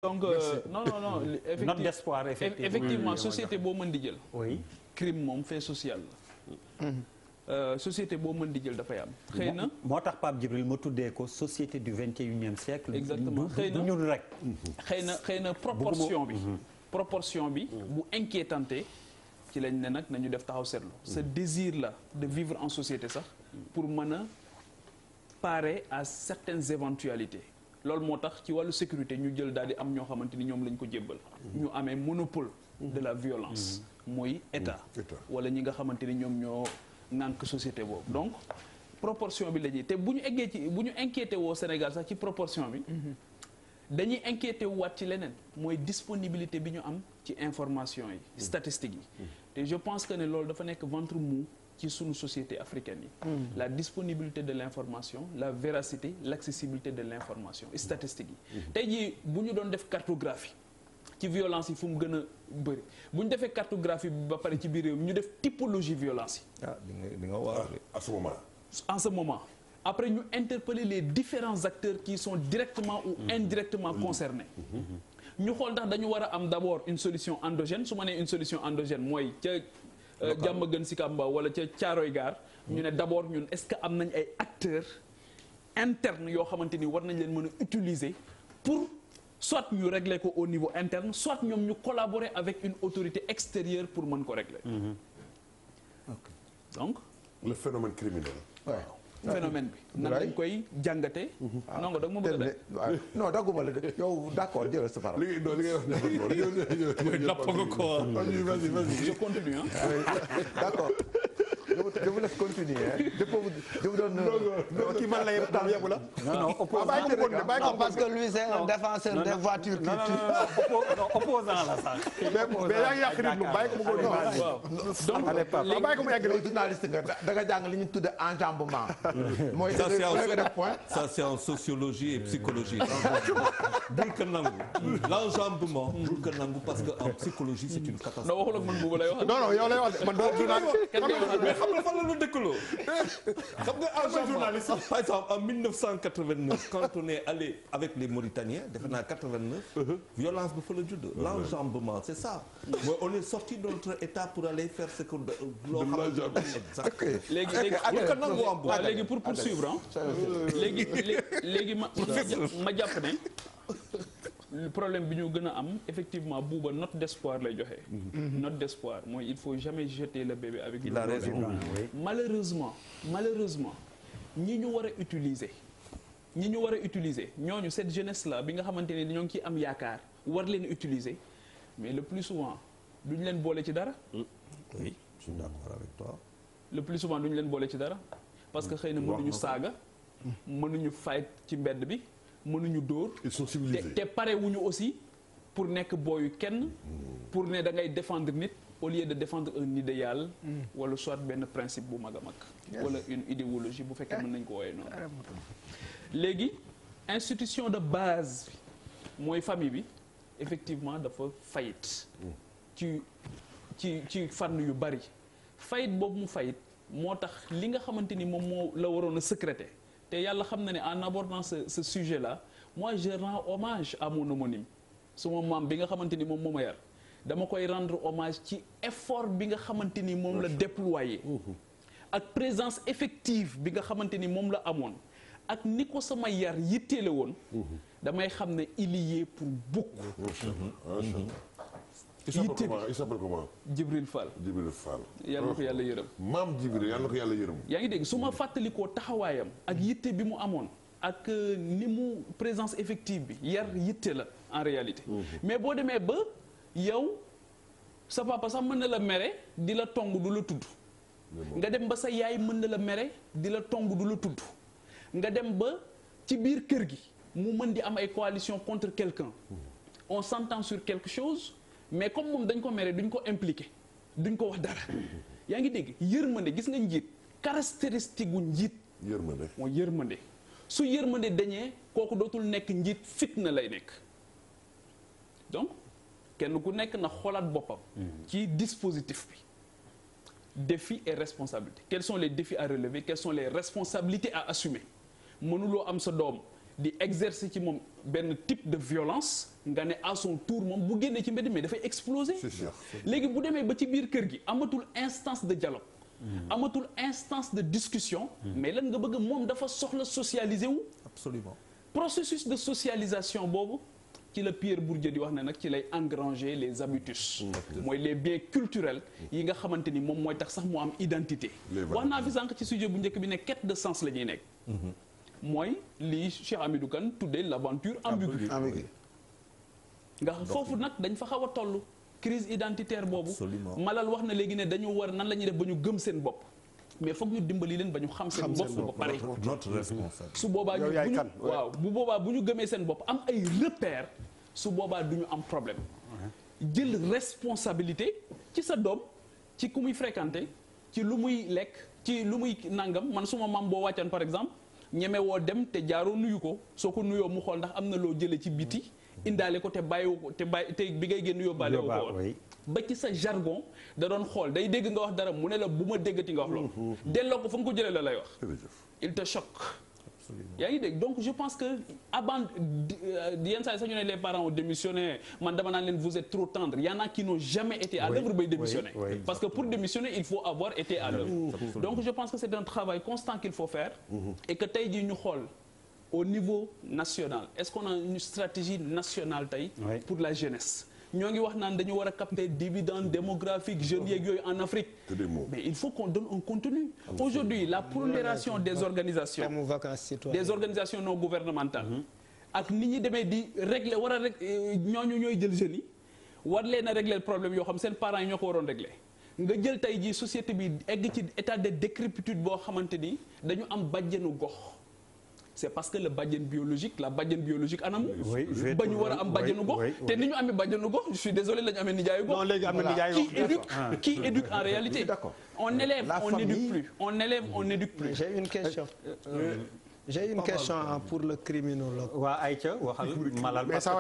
donc non note d'espoir effectivement société boo mën di jël. oui crime moom fait social la. société boo mën di jël dafay am. xëy na moo tax Pape Djibril ma tuddee ko société du 21e siècle. exactement xëy na ñun rek. xëy na proportion bi. proportion bi bu inquiétante ci lañ ne nag nañu def taxaw seetlu. ce désir là de vivre en société sax pour mën a parer à certaines éventualités. loolu moo tax ci wàllu sécurité ñu jël daal di am ñoo xamante ni ñoom lañ ko jébbal. ñu amee monopole. de la violence. mooy état. wala ñi nga xamante ni ñoom ñoo ŋànk société boobu. donc proportion bi la ñuy te bu ñu eggee ci bu ñu inquiété woo Sénégal sax ci proportion bi. dañuy inquiété wu waat ci leneen mooy disponibilité bi ñu am ci information yi. statistiques yi. te je pense que ne loolu dafa nekk ventre mou. ci sunu société africaine yi. La disponibilité de l'information, la véracité, l'accessibilité de l'information statistique yi. tey jii bu ñu doon def cartographie ci violence yi fu mu gën a bëri bu ñu defee cartographie bi ba pare ci biir réew mi ñu def typologie violence yi. ah di nga waar à ce moment. en ce moment après ñu interpeller les différents acteurs qui sont directement ou indirectement concernés. ñu xool ndax dañu war a am d'abord une solution endogène su ma nee une solution endogène mooy ca. jàmm gën si Kamba wala ca Caaroy Gaar ñu ne d'abord ñun est-ce que am nañ ay acteurs internes yoo xamante ni war nañ leen mën a utiliser pour soit ñu régler ko au niveau interne soit ñoom ñu collaborer avec une autorité extérieure pour mën ko régler. Donc le phénomène criminel. waaw phénomène bi. nan lañ koy jàngatee. non nga da nga ma bëgg a non dagguma la de yow d'accord jëlal sa parole. li ngay wax napp nga ko. vas-y. je continue d'accord. je vous laisse continuer je vous donne. kii man la yëpp tam yëpp la. non parce que lui c'est un défenseur des voitures. non opposant la sax. mais yaa ngi yàq nit lu bàyyi ko mu góor donc bàyyi ko mu yegg léegi journaliste nga da nga jàng li ñu tudde enjambement. mooy ça c'est en sociologie et psychologie. bul ko nangu. l'enjambement. bul ko nangu parce que en psychologie c'est une catastrophe. non waxul ak man boobu lay wax. non yow lay wax man doo journaliste. mais xam nga fan la dëkkaloo. xam nga enjambement par exemple en 1989 quand on est allé avec les Mauritaniens defe naa 89. violence ba fa la judd. l'enjambement c'est ça. mooy on est sorti de notre état pour aller faire ce que loo xam ne exact. léegi pour poursuivre léegi ma jàpp ne problème bi ñu gën a am effectivement buuba note d'espoir lay joxe. note d'espoir mooy il faut jamais jeter le bébé avec l'eau. Il a raison, oui. malheureusement ñi ñu war a utiliser ñooñu cette jeunesse là bi nga xamante ne ñoo ngi ciy am yaakaar war leen utiliser mais le plus souvent duñ leen boole ci dara. oui je suis d'accord avec toi. le plus souvent duñ leen boole ci dara. parce que xëy na mënuñu saaga. mënuñu fight ci mbedd bi. mënuñu dóor. ils sont civilisés te pare wuñu aussi pour nekk booyu kenn. pour ne da ngay défendre nit au lieu de défendre un idéal. wala soit benn principe bu mag a mag. wala une idéologie bu fekkee mën nañ ko woowee noonu. léegi institution de base bi mooy famille bi effectivement dafa faillite. ci fànn yu bari. faillite boobu mu faillite moo tax li nga xamante ni moom moo la waroon a secréter. te yàlla xam na ne en abordant ce sujet là moi je rends hommage à mon homonyme suma maam bi nga xamante ni moom moo ma yar dama koy rendre hommage ci effort bi nga xamante ni moom la déployé ak présence effective bi nga xamante ni moom la amoon ak ni ko sama yar yitteele woon damay xam ne il y est pour beaucoup. il s'appelle comment Djibril Fall. yàlla na ko yàlla yërëm. maam Djibril yàlla na ko yàlla yërëm. yaa ngi dégg su ma fàttalikoo taxawaayam ak yitte bi mu amoon ak ni mu présence effective bi yar yitte la en réalité. mais boo demee ba yow sa papa sax mën na la mere di la tong du la tudd. nga dem ba sa yaay mën na la mere di la tong du la tudd. nga dem ba ci biir kër gi mu mën di am ay coalition contre quelqu'un. on s'entend sur quelque chose. mais comme moom dañ ko mere duñ ko impliqué duñ ko wax dara yaa ngi dégg yërmande gis nga njiit caractéristique gu njiit. yërmande mooy yërmande su yërmande dañee kooku dootul nekk njiit fitna lay nekk donc kenn ku nekk na xoolaat boppam. ci dispositif bi. défis et responsabilités quels sont les défis à relever quelles sont les responsabilités à assumer mënuloo am sa doom di exercer ci moom benn type de violence nga ne à son tour moom bu génnee ci mbedd mi dafay exploser. C'est sûr. léegi bu demee ba ci biir kër gi amatul instance de dialogue. amatul instance de discussion. mais lan nga bëgg moom dafa soxla socialiser wu. absolument. processus de socialisation boobu ci la Pierre Bourdieu di wax ne nag ci lay engranger les habitus. mooy les biens culturels yi nga xamante ni moom mooy tax sax mu am identité. wax naa fi sànq ci sujet bu njëkk bi ne quête de sens la ñuy nekk. mooy lii Cheikh Hamidou Kane tuddee l'aventure ambiguë. nga foofu nag dañ fa xaw a toll. crise identitaire boobu. Malal wax na léegi ne dañu war nan la ñuy def ba ñu gëm seen bopp. mais foog ñu dimbali leen ba ñu xam seen bopp ba pare. notre responsable. su boobaa ñu waaw bu boobaa bu ñu gëmee seen bopp am ay repères su boobaa du ñu am problème. jël responsabilité ci sa doom ci ku muy fréquenter ci lu muy lekk ci lu muy nangam man suma maam boo wàccan par exemple ñeme woo dem te jaaroo nuyu ko soo ko nuyoo mu xool ndax am na loo jëlee ci biti. indaale ko te bàyyiwu ko te bi ngay génn yóbbaale woo ko woon ba ci sa jargon da doon xool day dégg nga wax dara mu ne la bu ma déggati nga wax loolu delloo ko fa nga ko jëlee la lay wax il te choque yaa ngi dégg donc je pense que yenn saa yi sax ñu ne les parents ont démissionné man dama naan leen vous êtes trop tendre y en a qui n'ont jamais été à l'œuvre bay démissionner parce que pour démissionner il faut avoir été à l'œuvre donc je pense que c'est un travail constant qu'il faut faire et que tey jii ñu xool au niveau national est-ce qu'on a une stratégie nationale tey pour la jeunesse ñoo ngi wax naan dañu war a capter dividende démographique jeunes yeeg yooyu en Afrique mais il faut qu'on donne un contenu aujourd'hui la prolifération des organisations non gouvernementales ak nit ñi demee di régler war a rek ñooñu ñooy jël jeunes yi war leen a régler le problème yoo xam seen parents yi ñoo ko waroon régler nga jël tey jii société bi egg ci état de décrépitude boo xamante ni dañu am bàjjenu gox c'est parce que le bàjjen biologique la bàjjen biologique anam. ba ñu war a am bàjjenu gox. te ni ñu amee bàjjenu gox je suis désolé la ñu amee nijaayu gox. non léegi am na nijaayu gox qui éduque en réalité. D'accord. On élève, on n'éduque plus. On élève, on n'éduque plus. J'ai une question. J'ai une question pour le criminologue. waa Aïcha waxal Malal. mais ça